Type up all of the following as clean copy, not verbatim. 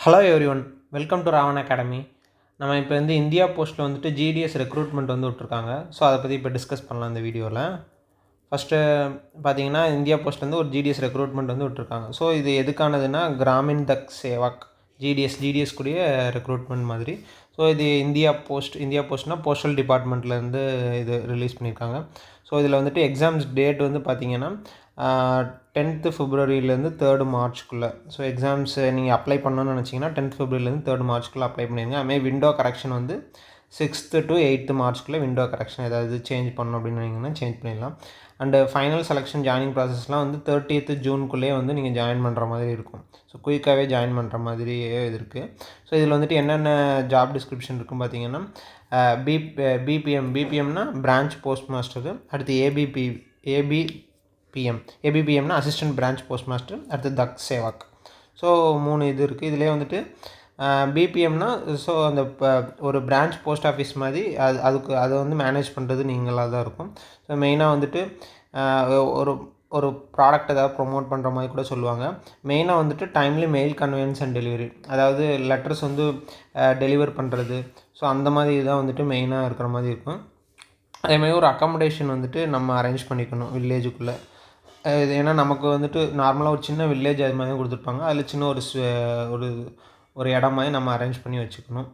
Hello everyone, welcome to Raavan academy. நம்ம இப்போ India போஸ்ட்டில் ஜிடிஎஸ் ரெக்ரூட்மெண்ட் விட்ருக்காங்க. ஸோ அதை பற்றி இப்போ டிஸ்கஸ் பண்ணலாம் இந்த வீடியோவில். ஃபஸ்ட்டு பார்த்தீங்கன்னா இந்தியா போஸ்ட்லேருந்து ஒரு ஜிடிஎஸ் ரெக்ரூட்மெண்ட் விட்ருக்காங்க. ஸோ இது எதுக்கானதுன்னா கிராமின் தக் சேவாக் ஜிடிஎஸ் கூடிய ரெக்ரூட்மெண்ட் மாதிரி. ஸோ இது இந்தியா போஸ்ட்னால் போஸ்டல் டிபார்ட்மெண்ட்லேருந்து இது ரிலீஸ் பண்ணியிருக்காங்க. ஸோ இதில் எக்ஸாம்ஸ் டேட் பார்த்தீங்கன்னா 10th Februaryலேருந்து 3rd Marchக்குள்ளே. ஸோ எக்ஸாம்ஸ் நீங்கள் அப்ளை பண்ணணும்னு நினச்சிங்கன்னா 10th Februaryலேருந்து 3rd Marchக்குள்ளே அப்ளை பண்ணிடுங்க. அதுமாதிரி window correction 6th to 8th Marchக்குள்ளே விண்டோ கரெக்ஷன் ஏதாவது சேஞ்ச் பண்ணணும் அப்படின்னு நினைங்கன்னா சேஞ்ச் பண்ணிடலாம். அண்டு ஃபைனல் செலெக்ஷன் ஜாயினிங் ப்ராசஸ்லாம் 30th Juneக்குள்ளேயே நீங்கள் ஜாயின் பண்ணுற மாதிரி இருக்கும். ஸோ குயிக்காகவே ஜாயின் பண்ணுற மாதிரியே இது இருக்குது. ஸோ இதில் என்னென்ன ஜாப் டிஸ்கிரிப்ஷன் இருக்குன்னு பார்த்தீங்கன்னா பிபிஎம்னா பிரான்ச் போஸ்ட் மாஸ்டரு, அடுத்து ஏபிபிஎம்னா அசிஸ்டன்ட் பிரான்ச் போஸ்ட் மாஸ்டர், அடுத்து தக் சேவாக். ஸோ 3 இது இருக்குது. இதிலே பிபிஎம்னா ஸோ அந்த ஒரு பிரான்ச் போஸ்ட் ஆஃபீஸ் மாதிரி அதை மேனேஜ் பண்ணுறது நீங்களாக தான் இருக்கும். ஸோ மெயினாக ஒரு ஒரு ப்ராடக்ட் ஏதாவது ப்ரொமோட் பண்ணுற மாதிரி கூட சொல்லுவாங்க. மெயினாக timely mail conveyance and delivery, அதாவது லெட்டர்ஸ் டெலிவர் பண்ணுறது. ஸோ அந்த மாதிரி தான் மெயினாக இருக்கிற மாதிரி இருக்கும். அதேமாதிரி ஒரு அக்காமடேஷன் நம்ம அரேஞ்ச் பண்ணிக்கணும் வில்லேஜுக்குள்ளே. இது ஏன்னா நமக்கு நார்மலாக ஒரு சின்ன வில்லேஜ் அது மாதிரி கொடுத்துருப்பாங்க. அதில் சின்ன ஒரு ஒரு இடம் மாதிரி நம்ம அரேஞ்ச் பண்ணி வச்சுக்கணும்.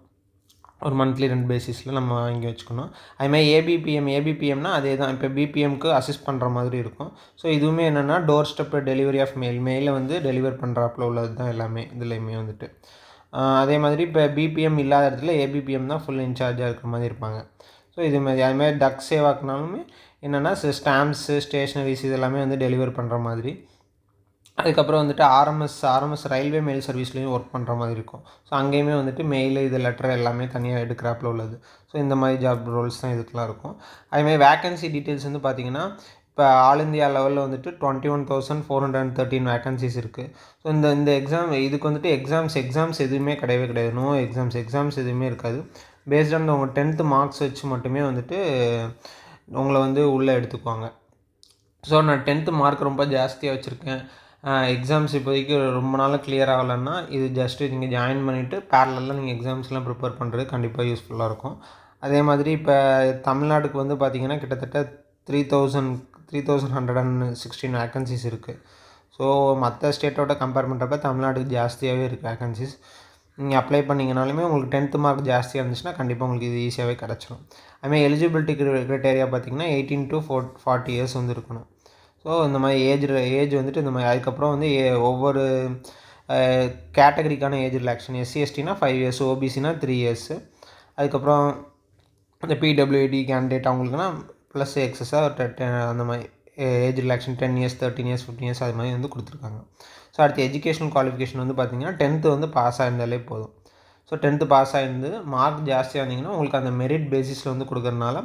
ஒரு மந்த்லி ரெண்ட் பேசிஸில் நம்ம வாங்கி வச்சுக்கணும். அதுமாதிரி ஏபிபிஎம்னா அதே தான். இப்போ பிபிஎம்க்கு அசிஸ்ட் பண்ணுற மாதிரி இருக்கும். ஸோ இதுவுமே என்னென்னா டோர் ஸ்டெப் டெலிவரி ஆஃப் மெயிலை டெலிவர் பண்ணுறாப்புல உள்ளது தான் எல்லாமே இதுலேயுமே அதே மாதிரி இப்போ பிபிஎம் இல்லாத இடத்துல ஏபிபிஎம் தான் ஃபுல் இன்சார்ஜாக இருக்கிற மாதிரி இருப்பாங்க. ஸோ அதுமாதிரி டக் சேவாக்குனாலுமே என்னென்னா ஸ்டாம்ப்ஸு ஸ்டேஷ்னரிஸ் இதெல்லாமே டெலிவர் பண்ணுற மாதிரி. அதுக்கப்புறம் ஆர்எம்எஸ் ரயில்வே மெயில் சர்வீஸ்லேயும் ஒர்க் பண்ணுற மாதிரி இருக்கும். ஸோ அங்கேயுமே மெயில் இது லெட்டர் எல்லாமே தனியாக எடுக்கிறாப்புல உள்ளது. ஸோ இந்த மாதிரி ஜாப் ரோல்ஸ் தான் இதுக்கெலாம் இருக்கும். அதுமாதிரி வேக்கன்சி டீட்டெயில்ஸ் பார்த்தீங்கன்னா இப்போ ஆல் இந்தியா லெவலில் 21,413 வேக்கன்சிஸ் இருக்குது. ஸோ இந்த இதுக்கு எக்ஸாம்ஸ் எதுவுமே கிடையாது. நோ எக்ஸாம்ஸ் எதுவுமே இருக்காது. பேஸ்ட் ஆன் உங்கள் 10th மார்க்ஸ் வச்சு மட்டுமே உங்களை உள்ளே எடுத்துக்குவாங்க. ஸோ நான் 10th மார்க் ரொம்ப ஜாஸ்தியாக வச்சுருக்கேன், எக்ஸாம்ஸ் இப்போதைக்கு ரொம்ப நாளாக கிளியர் ஆகலைன்னா இது ஜஸ்ட்டு நீங்கள் ஜாயின் பண்ணிவிட்டு பேரலெல்லாம் நீங்கள் எக்ஸாம்ஸ்லாம் ப்ரிப்பேர் பண்ணுறது கண்டிப்பாக யூஸ்ஃபுல்லாக இருக்கும். அதே மாதிரி இப்போ தமிழ்நாடுக்கு பார்த்தீங்கன்னா கிட்டத்தட்ட 3,116 வேக்கன்சிஸ் இருக்குது. ஸோ மற்ற ஸ்டேட்டோட கம்பேர் பண்ணுறப்ப தமிழ்நாடுக்கு ஜாஸ்தியாகவே இருக்குது வேக்கன்சிஸ். நீங்கள் அப்ளை பண்ணிங்கனாலுமே உங்களுக்கு 10th மார்க் ஜாஸ்தியாக இருந்துச்சுன்னா கண்டிப்பாக உங்களுக்கு இது ஈஸியாகவே கிடச்சிடும். அதுமாதிரி எலிஜிபிலிட்டி க்ரைட்டேரியா பார்த்திங்கன்னா 18 to 40 இயர்ஸ் இருக்கணும். ஸோ இந்த மாதிரி ஏஜ் இந்த மாதிரி அதுக்கப்புறம் ஒவ்வொரு கேட்டகரிக்கான ஏஜ் ரிலாக்ஷன். எஸ்சி/எஸ்டினா 5 இயர்ஸ், ஓபிசினா 3 இயர்ஸு. அதுக்கப்புறம் இந்த பிடபிள்யூடி கேண்டிடேட் அவங்களுக்குன்னா ப்ளஸ் எக்ஸஸாக அந்த மாதிரி age relaxation 10 years, 13 years, 15 years அது மாதிரி கொடுத்துருக்காங்க. ஸோ அடுத்து எஜுகேஷனல் குவாலிஃபிகேஷன் பார்த்தீங்கன்னா 10th பாஸ் ஆகிருந்தாலே போதும். ஸோ 10th பாஸ் ஆகிருந்து மார்க் ஜாஸ்தியாக இருந்தீங்கன்னா உங்களுக்கு அந்த மெரிட் பேசிஸில் கொடுக்குறதுனால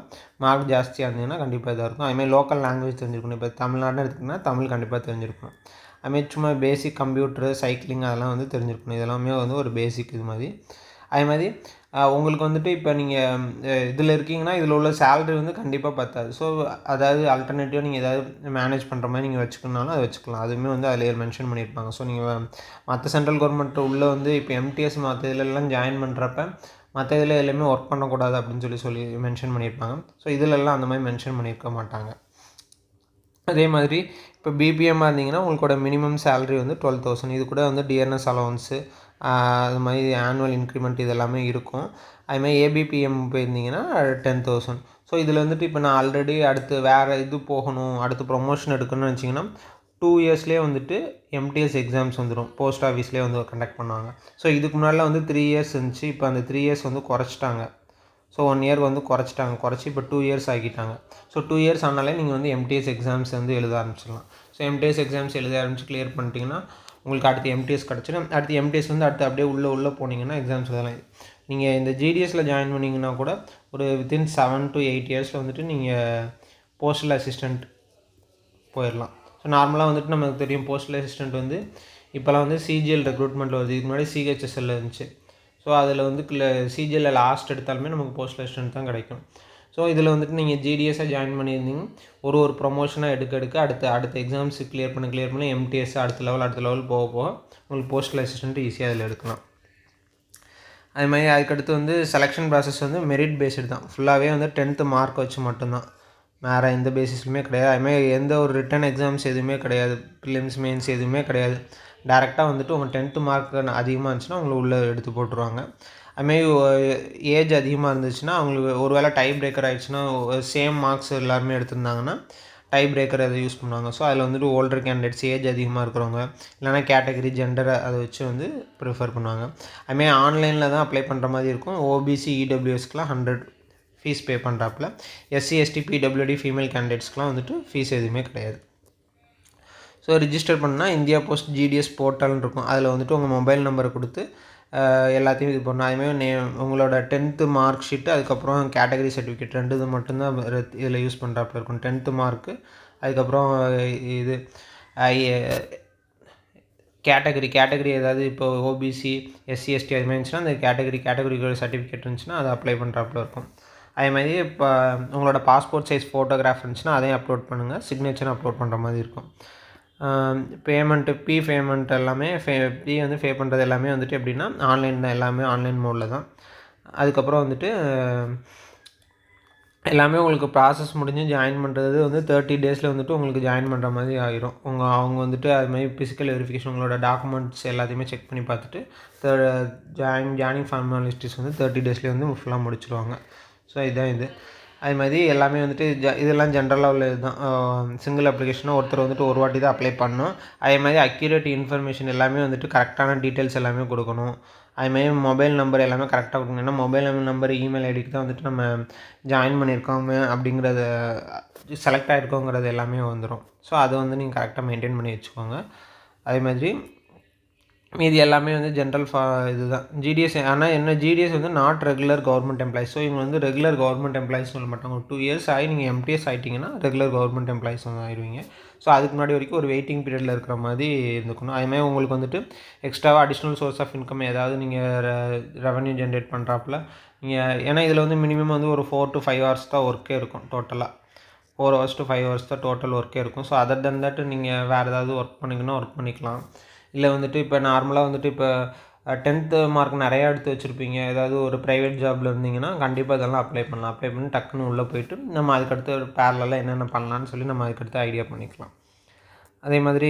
மார்க் ஜாஸ்தியாக இருந்தீங்கன்னா கண்டிப்பாக இதாக இருக்கும். அதுமாதிரி லோக்கல் லாங்குவேஜ் தெரிஞ்சிருக்கணும். இப்போ தமிழ்நாடுன்னு எடுத்திங்கன்னா தமிழ் கண்டிப்பாக தெரிஞ்சிருக்கணும். அதுமாதிரி சும்மா பேசிக் கம்ப்யூட்டரு, சைக்கிளிங் அதெல்லாம் தெரிஞ்சிருக்கணும். இதெல்லாமே ஒரு பேசிக் இது மாதிரி. அதே மாதிரி உங்களுக்கு இப்போ நீங்கள் இதில் இருக்கீங்கன்னா இதில் உள்ள சேலரி கண்டிப்பாக பத்தாது. ஸோ அதாவது ஆல்டர்னேட்டிவாக நீங்கள் ஏதாவது மேனேஜ் பண்ணுற மாதிரி நீங்கள் வச்சுக்கணுனாலும் அதை வச்சுக்கலாம். அதுவுமே அதில் மென்ஷன் பண்ணியிருப்பாங்க. ஸோ நீங்கள் மற்ற சென்ட்ரல் கவர்மெண்ட் உள்ளே இப்போ எம்டிஎஸ் மற்ற இதிலெல்லாம் ஜாயின் பண்ணுறப்ப மற்ற இதில் எல்லாமே ஒர்க் பண்ணக்கூடாது அப்படின்னு சொல்லி மென்ஷன் பண்ணியிருப்பாங்க. ஸோ இதிலெல்லாம் அந்த மாதிரி மென்ஷன் பண்ணியிருக்க மாட்டாங்க. அதே மாதிரி இப்போ பிபிஎம்மாக இருந்தீங்கன்னா உங்களோட மினிமம் சேலரி 12,000. இது கூட டிஎன்எஸ் அலவன்ஸு அது மாதிரி ஆனுவல் இன்க்ரிமெண்ட் இதெல்லாமே இருக்கும். அதுமாதிரி ஏபிபிஎம் போயிருந்தீங்கன்னா 10,000. ஸோ இதில் இப்போ நான் ஆல்ரெடி அடுத்து வேறு இது போகணும், அடுத்து ப்ரொமோஷன் எடுக்கணும்னு நினச்சிங்கன்னா 2 இயர்ஸ்லேயே எம்டிஎஸ் எக்ஸாம்ஸ் போஸ்ட் ஆஃபீஸ்லேயே கண்டக்ட் பண்ணுவாங்க. ஸோ இதுக்கு முன்னாடிலாம் 3 இயர்ஸ் இருந்துச்சு. இப்போ அந்த 3 இயர்ஸ் குறைச்சிட்டாங்க. ஸோ 1 இயர் குறைச்சி இப்போ 2 இயர்ஸ் ஆக்கிட்டாங்க. ஸோ 2 இயர்ஸ் ஆனாலே நீங்கள் எம்டிஎஸ் எக்ஸாம்ஸ் எழுத ஆரம்பிச்சிடலாம். ஸோ எம்டிஎஸ் எக்ஸாம்ஸ் எழுத ஆரம்பிச்சு கிளியர் பண்ணிட்டீங்கன்னா உங்களுக்கு அடுத்து எம்டிஎஸ் கிடச்சிடும். அடுத்து எம்டிஎஸ் அடுத்து அப்படியே உள்ளே போனீங்கன்னா எக்ஸாம்ஸ் இதெல்லாம் நீங்கள் இந்த ஜிடிஎஸில் ஜாயின் பண்ணிங்கன்னா கூட ஒரு வித்தின் 7 to 8 இயர்ஸில் நீங்கள் போஸ்டல் அசிஸ்டண்ட் போயிடலாம். ஸோ நார்மலாக நமக்கு தெரியும் போஸ்டல் அசிஸ்டண்ட் இப்போலாம் சிஜிஎல் ரெக்ரூட்மெண்ட் வருது. இதுக்கு முன்னாடி சிஹெச்எஸ்எல் இருந்துச்சு. ஸோ அதில் சிஜிஎல்ல லாஸ்ட் எடுத்தாலுமே நமக்கு போஸ்டல் அசிஸ்டண்ட் தான் கிடைக்கும். ஸோ இதில் நீங்கள் ஜிடிஎஸ்ஸாக ஜாயின் பண்ணியிருந்தீங்க ஒரு ப்ரொமோஷனாக எடுக்க அடுத்த எக்ஸாம்ஸ் கிளியர் பண்ண எம்டிஎஸ் அடுத்த லெவல் போக உங்களுக்கு போஸ்டல் அசிஸ்டண்ட் ஈஸியாக அதில் எடுக்கலாம். அது மாதிரி அதுக்கடுத்து வந்து செலெக்ஷன் ப்ராசஸ் வந்து மெரிட் பேஸ்டு தான். ஃபுல்லாகவே வந்து 10th மார்க் வச்சு மட்டும்தான், வேறு எந்த பேசிஸ்லையுமே கிடையாது. அதுமாதிரி எந்த ஒரு ரிட்டன் எக்ஸாம்ஸ் எதுவுமே கிடையாது, ப்ரிலிம்ஸ் மெயின்ஸ் எதுவுமே கிடையாது. டேரெக்டாக வந்துட்டு உங்கள் 10th மார்க் அதிகமாக இருந்துச்சுன்னா உங்களை உள்ளே எடுத்து போட்டுருவாங்க. அதுமாரி ஏஜ் அதிகமாக இருந்துச்சுன்னா அவங்களுக்கு ஒரு வேளை டை பிரேக்கர் ஆகிடுச்சுன்னா, சேம் மார்க்ஸ் எல்லாருமே எடுத்திருந்தாங்கன்னா டை பிரேக்கர் அதை யூஸ் பண்ணுவாங்க. ஸோ அதில் வந்துட்டு ஓல்டர் கேண்டிடேட்ஸ், ஏஜ் அதிகமாக இருக்கிறவங்க, இல்லைனா கேட்டகரி, ஜெண்டரை அதை வச்சு வந்து ப்ரிஃபர் பண்ணுவாங்க. அதுமாரி ஆன்லைனில் தான் அப்ளை பண்ணுற மாதிரி இருக்கும். ஓபிசி, இடபிள்யூஎஸ்க்குலாம் 100 ஃபீஸ் பே பண்ணுறாப்புல. எஸ்சி, எஸ்டி, பிடபிள்யூடி ஃபீமேல் கேண்டிடேட்ஸ்க்குலாம் வந்துட்டு ஃபீஸ் எதுவுமே கிடையாது. ஸோ ரிஜிஸ்டர் பண்ணால் இந்தியா போஸ்ட் ஜிடிஎஸ் போர்ட்டல்னு இருக்கும். அதில் வந்துட்டு உங்கள் மொபைல் நம்பரை கொடுத்து எல்லாத்தையும் இது பண்ணணும். அதுமாதிரி உங்களோட 10th மார்க் ஷீட்டு, அதுக்கப்புறம் கேட்டகரி சர்டிஃபிகேட் 2 இது மட்டும்தான் இதில் யூஸ் பண்ணுறாப்புல இருக்கும். 10th மார்க்கு, அதுக்கப்புறம் இது கேட்டகரி ஏதாவது இப்போ ஓபிசி, எஸ்சி, எஸ்டி அது மாதிரி இருந்துச்சுன்னா அந்த கேட்டகரியோட சர்டிஃபிகேட் இருந்துச்சுன்னா அதை அப்ளை பண்ணுறாப்புல இருக்கும். அதே மாதிரி இப்போ உங்களோட பாஸ்போர்ட் சைஸ் ஃபோட்டோகிராஃப் இருந்துச்சுன்னா அதையும் அப்லோட் பண்ணுங்கள். சிக்னேச்சரும் அப்லோட் பண்ணுற மாதிரி இருக்கும். பேமெண்ட்டு பேமெண்ட் எல்லாமே வந்து பே பண்ணுறது எல்லாமே வந்துட்டு எப்படின்னா ஆன்லைன் தான், எல்லாமே ஆன்லைன் மோடில் தான். அதுக்கப்புறம் வந்துட்டு எல்லாமே உங்களுக்கு ப்ராசஸ் முடிஞ்சு ஜாயின் பண்ணுறது வந்து 30 டேஸில் வந்துட்டு உங்களுக்கு ஜாயின் பண்ணுற மாதிரி ஆகிரும். அவங்க வந்துட்டு அதுமாதிரி ஃபிசிக்கல் வெரிஃபிகேஷன், உங்களோட டாக்குமெண்ட்ஸ் எல்லாத்தையுமே செக் பண்ணி பார்த்துட்டு ஜாயினிங் ஃபார்மாலிட்டிஸ் வந்து 30 டேஸ்லேயே வந்து ஃபுல்லாக முடிச்சுருவாங்க. ஸோ இதுதான் இது. அது மாதிரி எல்லாமே வந்துட்டு இதெல்லாம் ஜென்ரலாக உள்ள இதுதான். சிங்கிள் அப்ளிகேஷனாக ஒருத்தர் வந்துட்டு ஒரு வாட்டி தான் அப்ளை பண்ணணும். அதே மாதிரி அக்யூரேட் இன்ஃபர்மேஷன் எல்லாமே வந்துட்டு கரெக்டான டீட்டெயில்ஸ் எல்லாமே கொடுக்கணும். அதுமாதிரி மொபைல் நம்பர் எல்லாமே கரெக்டாக கொடுக்கணும். ஏன்னா மொபைல் நம்பர், இமெயில் ஐடிக்கு தான் வந்துட்டு நம்ம ஜாயின் பண்ணியிருக்கோமே அப்படிங்கிறத, செலக்ட் ஆகிருக்கோங்கிறது எல்லாமே வந்துடும். ஸோ அதை வந்து நீங்கள் கரெக்டாக மெயின்டைன் பண்ணி வச்சுக்கோங்க. அதே மாதிரி மீதி எல்லாமே வந்து ஜென்ரல் இதுதான் ஜிடிஎஸ். ஆனால் என்ன, ஜிடிஎஸ் வந்து not regular government employees. So இவங்க வந்து ரெகுலர் கவர்மெண்ட் எம்ப்ளாயிஸ் சொல்ல மாட்டாங்க. ஒரு 2 இயர்ஸ் ஆகி நீங்கள் எம்டிஎஸ் ஆகிட்டிங்கன்னா ரெகுலர் கவர்மெண்ட் எம்ப்ளாயிஸ் வந்து ஆயிடுவீங்க. ஸோ அதுக்கு முன்னாடி வரைக்கும் ஒரு வெயிட்டிங் பீரியடில் இருக்கிற மாதிரி இருந்துக்கணும். அதுமாதிரி உங்களுக்கு வந்துட்டு எக்ஸ்ட்ராவாக அடிஷ்னல் சோர்ஸ் ஆஃப் இன்கம் ஏதாவது நீங்கள் ரெவன்யூ ஜென்ரேட் பண்ணுறாப்புல நீங்கள், ஏன்னா இதில் வந்து மினிமம் வந்து ஒரு 4 to 5 hours தான் ஒர்க்கே இருக்கும். டோட்டலாக 4 hours to 5 hours தான் டோட்டல் ஒர்க்கே இருக்கும். ஸோ அதர் தென் தட் நீங்கள் வேறு ஏதாவது ஒர்க் பண்ணிங்கன்னா ஒர்க் பண்ணிக்கலாம். இல்லை வந்துட்டு இப்போ நார்மலாக வந்துட்டு இப்போ 10th மார்க் நிறையா எடுத்து வச்சுருப்பீங்க, ஏதாவது ஒரு ப்ரைவேட் ஜாபில் இருந்தீங்கன்னா கண்டிப்பாக இதெல்லாம் அப்ளை பண்ணலாம். அப்ளை பண்ணி டக்குன்னு உள்ளே போய்ட்டு நம்ம அதுக்கடுத்து பேரலாக என்னென்ன பண்ணலான்னு சொல்லி நம்ம அதுக்கடுத்து ஐடியா பண்ணிக்கலாம். அதே மாதிரி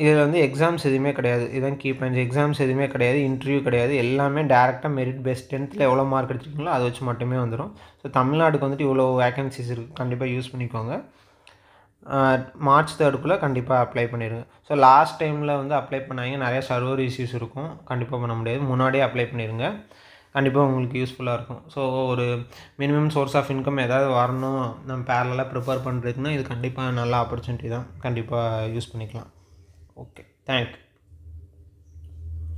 இதில் வந்து எக்ஸாம்ஸ் எதுவுமே கிடையாது. இதுதான் கீ பாயிண்ட்ஸ். எக்ஸாம்ஸ் எதுவுமே கிடையாது, இன்டர்வியூ கிடையாது. எல்லாமே டேரெக்டாக மெரிட் பேஸ்ட். 10th எவ்வளோ மார்க் எடுத்துருக்கீங்களோ அதை வச்சு மட்டுமே வந்துடும். ஸோ தமிழ்நாடுக்கு வந்துட்டு இவ்வளோ வேகன்சிஸ் இருக்குது, கண்டிப்பாக யூஸ் பண்ணிக்கோங்க. March 3 கண்டிப்பாக அப்ளை பண்ணிடுங்க. ஸோ லாஸ்ட் டைமில் வந்து அப்ளை பண்ணாங்க, நிறையா சர்வர் இஷ்யூஸ் இருக்கும், கண்டிப்பாக பண்ண முடியாது. முன்னாடியே அப்ளை பண்ணிடுங்க, கண்டிப்பாக உங்களுக்கு யூஸ்ஃபுல்லாக இருக்கும். ஸோ ஒரு மினிமம் சோர்ஸ் ஆஃப் இன்கம் ஏதாவது வரணும், நம்ம பேரலாக ப்ரிப்பேர் பண்ணுறதுக்குன்னா இது கண்டிப்பாக நல்ல ஆப்பர்ச்சுனிட்டி தான், கண்டிப்பாக யூஸ் பண்ணிக்கலாம். Okay, thank you.